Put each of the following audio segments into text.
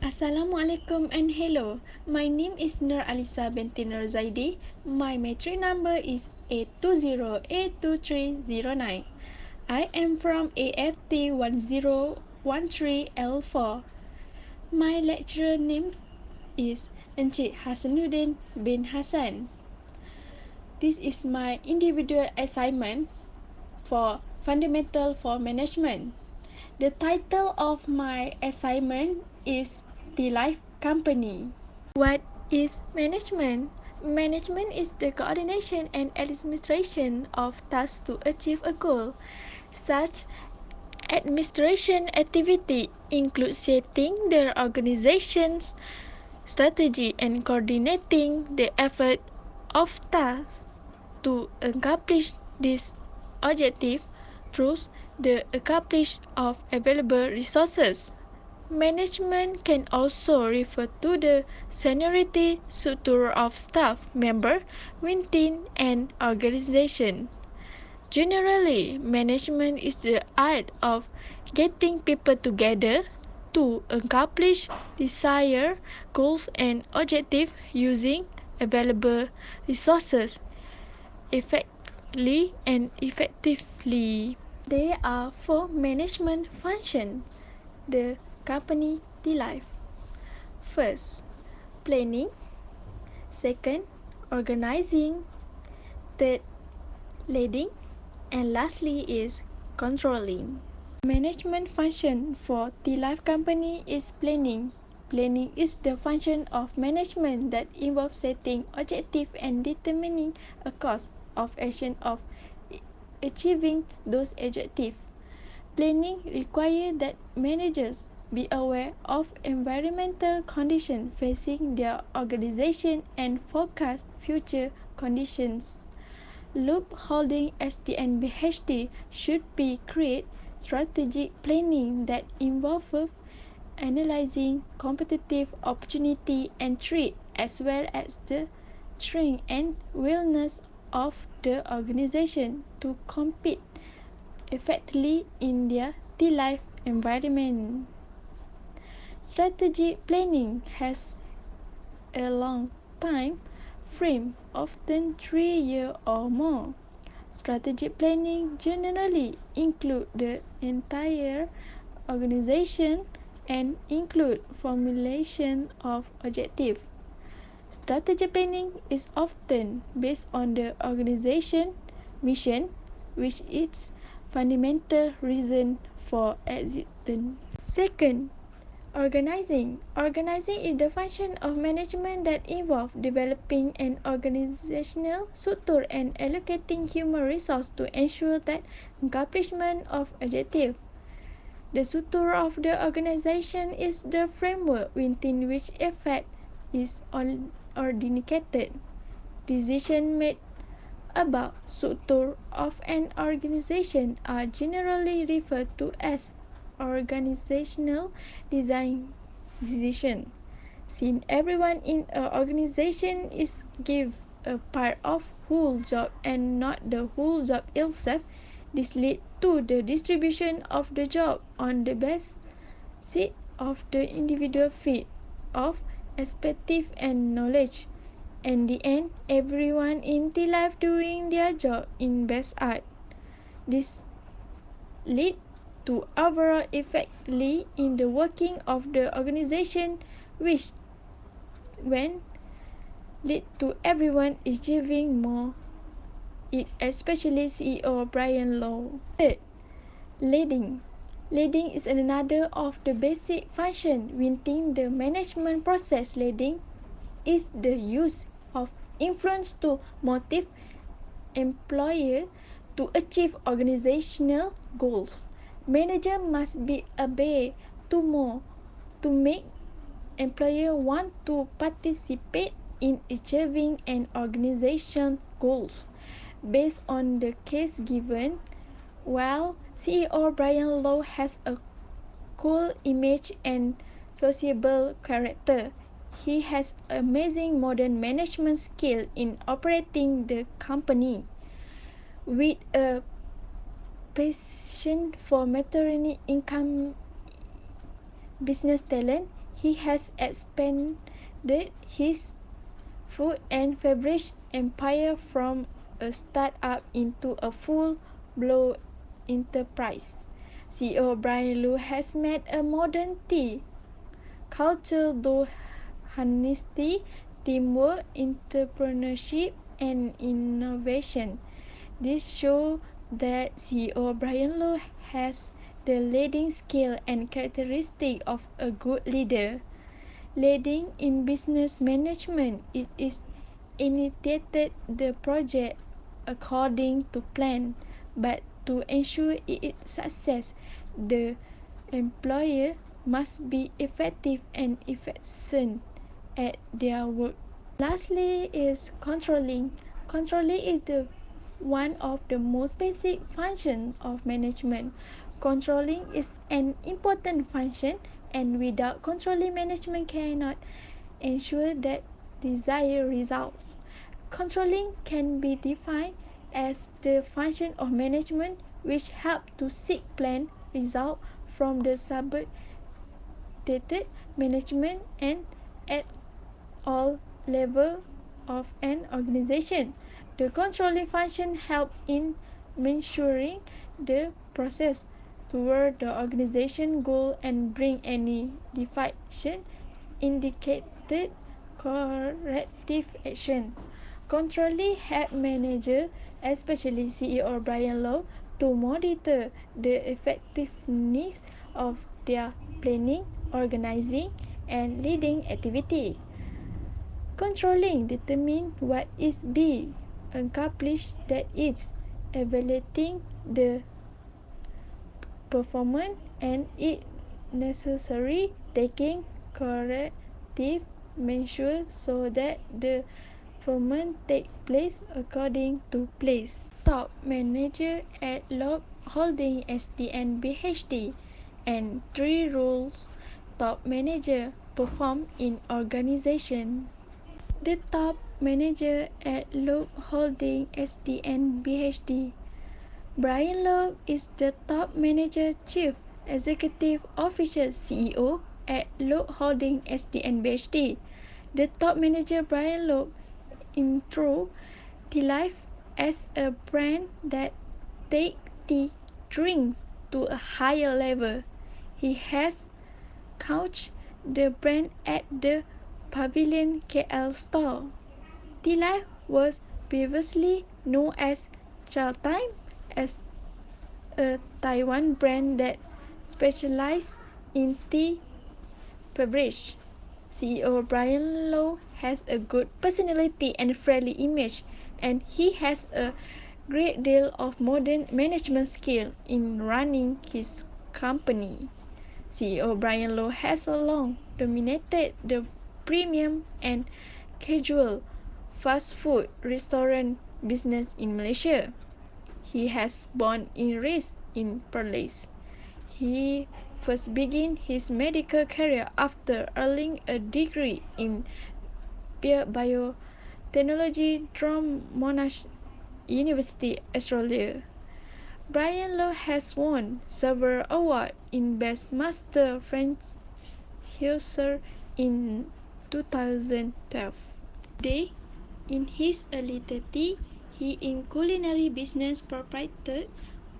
Assalamualaikum and hello. My name is Nur Alisa binti Nur Zaidi. My matric number is 820-82309. I am from AFT1023L4. My lecturer name is Encik Hasanuddin bin Hassan. This is my individual assignment for Fundamental for Management. The title of my assignment is Tealive Company. What is management? Management is the coordination and administration of tasks to achieve a goal. Such administration activity includes setting the organization's strategy and coordinating the effort of tasks to accomplish this objective through the accomplishment of available resources. Management can also refer to the seniority structure of staff member within an organization. Generally, management is the art of getting people together to accomplish desired goals and objectives using available resources effectively and effectively. There are four management functions. The company Tealive. First, planning. Second, organizing. Third, leading. And lastly is controlling. Management function for Tealive company is planning. Planning is the function of management that involves setting objectives and determining a course of action of achieving those objectives. Planning requires that managers be aware of environmental conditions facing their organization and forecast future conditions. Loop holding SDN-BHD should be create strategic planning that involves analyzing competitive opportunity and threat as well as the strength and willingness of the organization to compete effectively in their Tealive environment. Strategic planning has a long time frame, often 3 years or more. Strategic planning generally include the entire organization and include formulation of objectives. Strategic planning is often based on the organization mission, which is fundamental reason for existence. Second, organizing. Organizing is the function of management that involves developing an organizational structure and allocating human resources to ensure that accomplishment of objectives. The structure of the organization is the framework within which effort is originated. Decisions made about structure of an organization are generally referred to as organizational design decision. Since everyone in an organization is given a part of whole job and not the whole job itself, this leads to the distribution of the job on the basis of the individual fit of expertise and knowledge. In the end, everyone in Tealive doing their job in best art. This leads to overall effectively in the working of the organization, which when lead to everyone achieving more, it especially CEO Brian Lowe. Third, leading. Leading is another of the basic function within the management process. Leading is the use of influence to motivate employer to achieve organizational goals. Manager must be able to make employer want to participate in achieving an organization goals. Based on the case given, while CEO Brian Lowe has a cool image and sociable character, he has amazing modern management skill in operating the company. With a passion for maternity income business talent, he has expanded his food and beverage empire from a startup into a full-blown enterprise. CEO Brian Lu has made a modern tea culture through honesty, teamwork, entrepreneurship, and innovation. This shows that CEO Brian Lu has the leading skill and characteristic of a good leader. Leading in business management, it is initiated the project according to plan, but to ensure its success, the employer must be effective and efficient at their work. Lastly is controlling. Controlling is one of the most basic functions of management. Controlling is an important function, and without controlling, management cannot ensure that desired results. Controlling can be defined as the function of management which help to seek planned result from the subordinated management and at all levels of an organization. The controlling function help in ensuring the process toward the organization goal and bring any deviation indicated corrective action. Controlling help manager, especially CEO Brian Lowe, to monitor the effectiveness of their planning, organizing, and leading activity. Controlling determine what is being accomplished, that is, evaluating the performance and if necessary taking corrective measures so that the performance take place according to place. Top manager at Loeb Holding SDN BHD and 3 rules top manager perform in organization. The top manager at Loeb Holding SDN BHD. Brian Loeb is the top manager chief executive officer CEO at Loeb Holding SDN BHD. The top manager Brian Loeb introduced Tealive as a brand that takes tea drinks to a higher level. He has couched the brand at the Pavilion KL store. Tealive was previously known as Chaltime, as a Taiwan brand that specializes in tea beverage. CEO Brian Lowe has a good personality and friendly image, and he has a great deal of modern management skill in running his company. CEO Brian Lowe has long dominated the premium and casual fast food restaurant business in Malaysia. He has born and raised in Perlis. He first began his medical career after earning a degree in biotechnology from Monash University, Australia. Brian Lowe has won several awards in Best Master Franchiser in 2012. Today, in his early 30s, he is culinary business proprietor,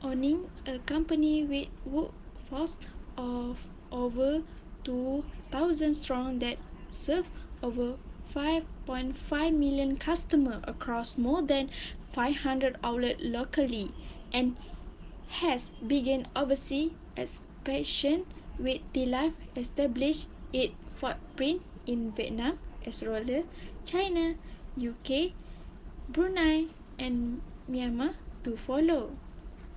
owning a company with workforce of over 2,000 strong that serve over 5.5 million customers across more than 500 outlets locally, and has begun overseas expansion with Tealive established its footprint in Vietnam, Australia, China, UK, Brunei, and Myanmar to follow.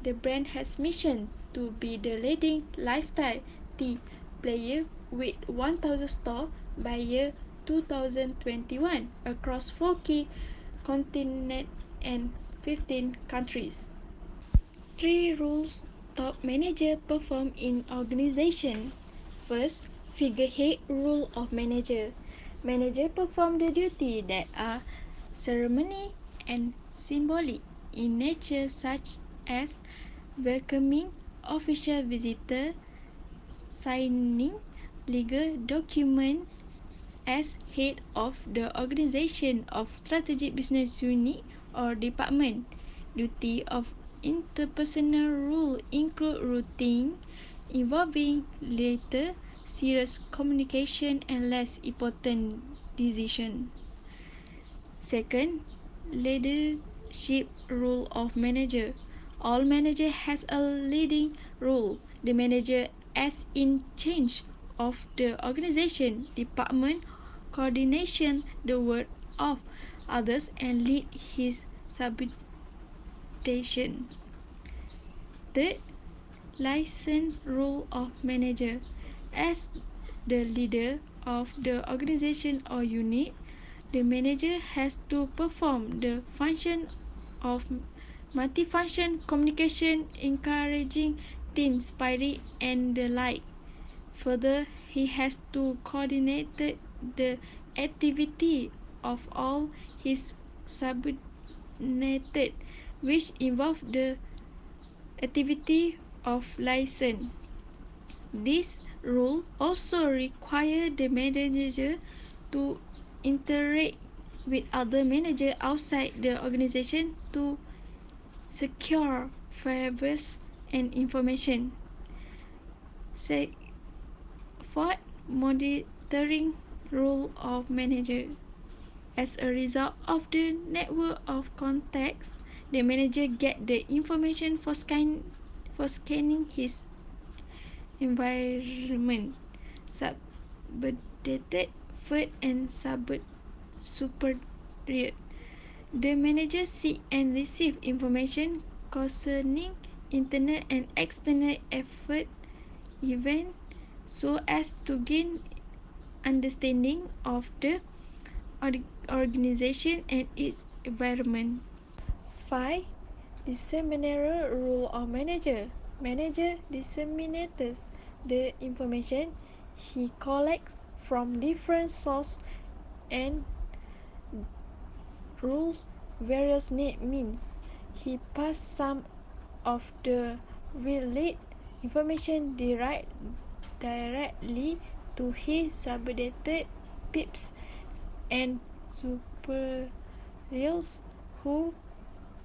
The brand has mission to be the leading lifestyle tea player with 1,000 stores by year 2021 across 4 key continents and 15 countries. 3 rules top manager perform in organization. First, figurehead rule of manager. Manager perform the duty that are ceremony and symbolic in nature, such as welcoming official visitor, signing legal document as head of the organization of strategic business unit or department. Duty of interpersonal rule include routine involving later serious communication and less important decision. Second, leadership role of manager. All manager has a leading role. The manager is in charge of the organization, department, coordination the work of others and lead his subordination. Third, license role of manager. As the leader of the organization or unit, the manager has to perform the function of multifunction communication, encouraging team spirit and the like. Further, he has to coordinate the activity of all his subordinated, which involve the activity of license. This rule also requires the manager to interact with other managers outside the organization to secure favors and information. Fourth, monitoring role of manager. As a result of the network of contacts, the manager get the information for scanning his environment. Subordinated, third, and superior. The manager seek and receive information concerning internal and external event so as to gain understanding of the organization and its environment. 5. Disseminator role of manager. Manager disseminates the information he collects from different sources and rules various means. He passes some of the related information directly to his subordinated peeps and superiors who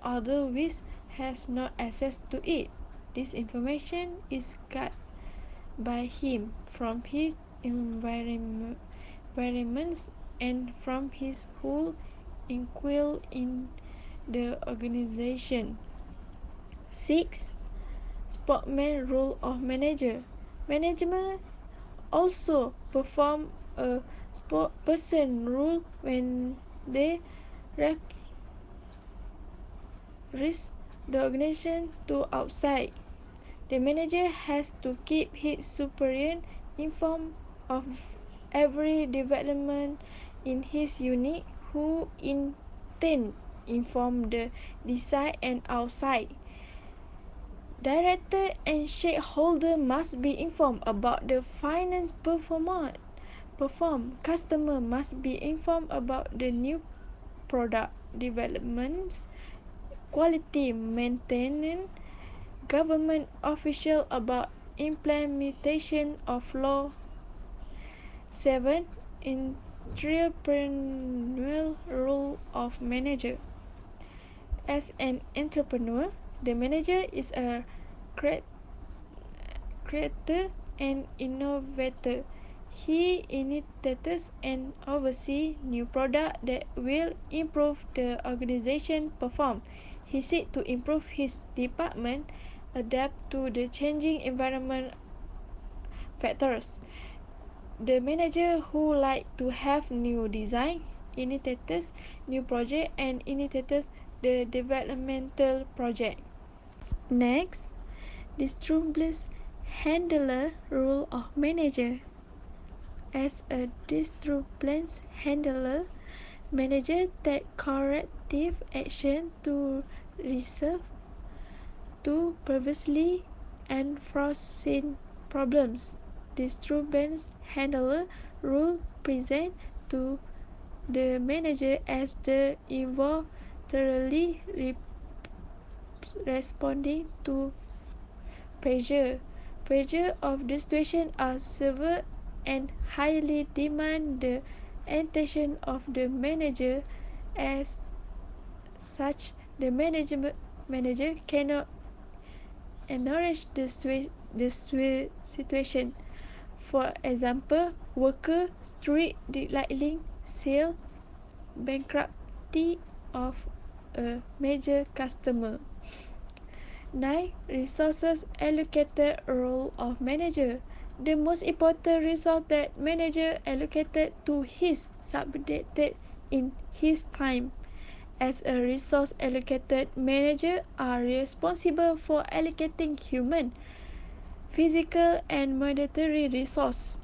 otherwise has no access to it. This information is got by him from his environments and from his whole inquiry in the organization. 6. Spokesman role of manager. Management also perform a spokesperson role when they represent the organization to outside. The manager has to keep his superior informed of every development in his unit, who in turn inform the inside and outside. Director and shareholder must be informed about the finance performed. Customer must be informed about the new product developments, quality maintenance, government official about implementation of law. 7. Entrepreneurial role of manager. As an entrepreneur, the manager is a creator and innovator. He initiates and oversees new products that will improve the organization perform. He seeks to improve his department, adapt to the changing environment factors. The manager who like to have new design, initiates new project and initiates the developmental project. Next, disturbance handler role of manager. As a disturbance handler, manager take corrective action to resolve to previously unforeseen problems. Disturbance handler role present to the manager as the involuntarily responding to pressure. Pressure of the situation are severe and highly demand the attention of the manager. As such, the manager cannot acknowledge the situation. For example, worker street deadline sale bankruptcy of a major customer. 9. Resources allocated role of manager. The most important resource that manager allocated to his subordinate in his time. As a resource allocated, manager are responsible for allocating human, physical and monetary resource.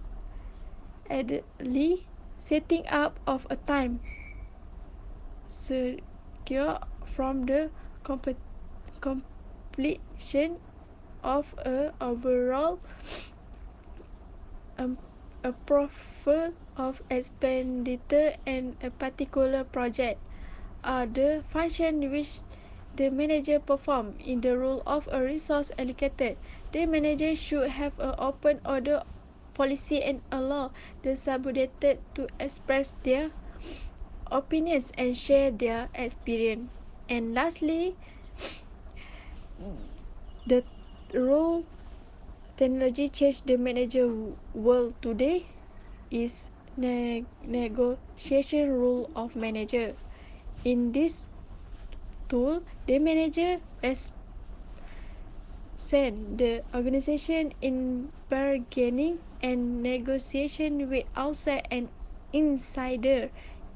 Additionally, setting up of a time secure from the completion of a overall a profile of expenditure and a particular project are the function which the manager perform in the role of a resource allocated. The manager should have an open order policy and allow the subordinate to express their opinions and share their experience. And lastly, the role technology changed the manager world today is negotiation role of manager. In this tool, the manager represent the organization in bargaining and negotiation with outside and insider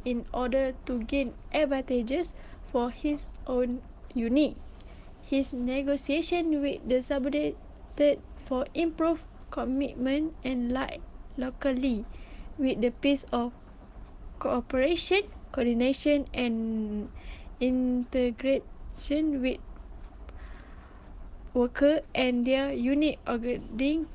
in order to gain advantages for his own unit. His negotiation with the subordinate for improved commitment and locally with the piece of cooperation, coordination and integration with worker and their unit regarding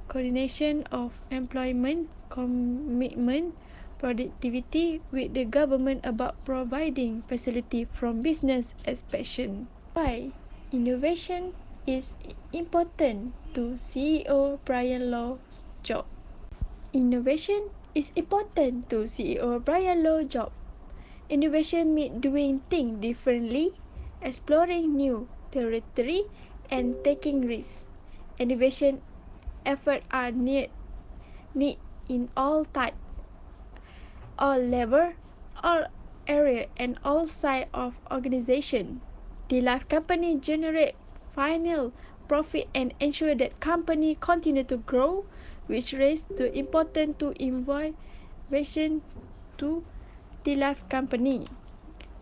coordination of employment, commitment, productivity with the government about providing facility from business expansion. Why innovation is important to CEO Brian Low's job. Innovation is important to CEO Brian Low's job. Innovation means doing things differently, exploring new territory, and taking risks. Innovation efforts are need in all types, all level, all area, and all size of organization. Tealive company generate final profit and ensure that company continue to grow, which raises the importance to innovation to Tealive company.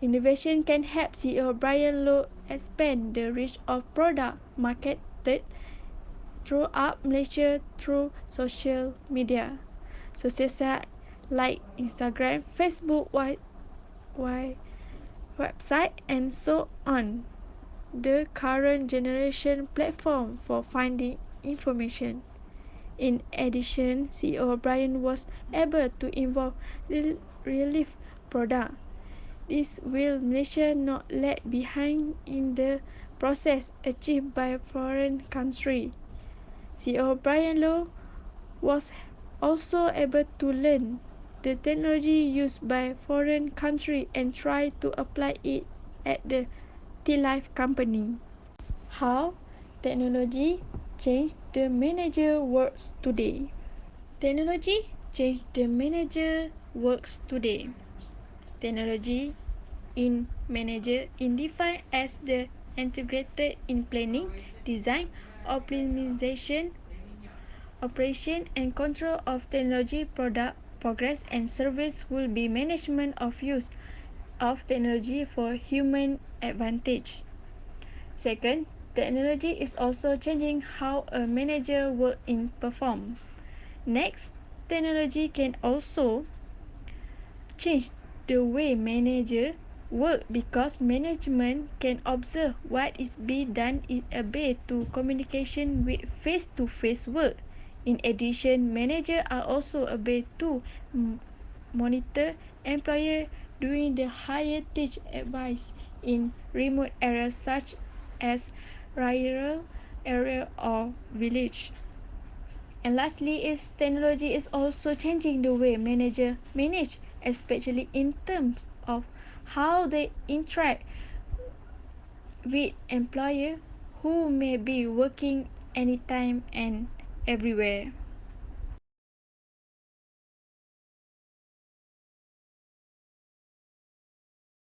Innovation can help CEO Brian Low expand the reach of product marketed throughout Malaysia through social media. Social sites like Instagram, Facebook, website and so on. The current generation platform for finding information. In addition, CEO Brian was able to involve relief product. This will Malaysia not lag behind in the process achieved by foreign country. CEO Brian Low was also able to learn the technology used by foreign country and try to apply it at the Tealive company. How technology changed the manager works today. Technology changed the manager works today. Technology in manager is defined as the integrated in planning, design, optimization, operation and control of technology product progress and service will be management of use of technology for human advantage. Second, technology is also changing how a manager work in perform. Next, technology can also change the way manager work because management can observe what is being done in a way to communication with face-to-face work. In addition, managers are also able to monitor employer during the higher teach advice in remote areas such as rural area or village. And lastly is technology is also changing the way manager manage, especially in terms of how they interact with employer who may be working anytime and everywhere.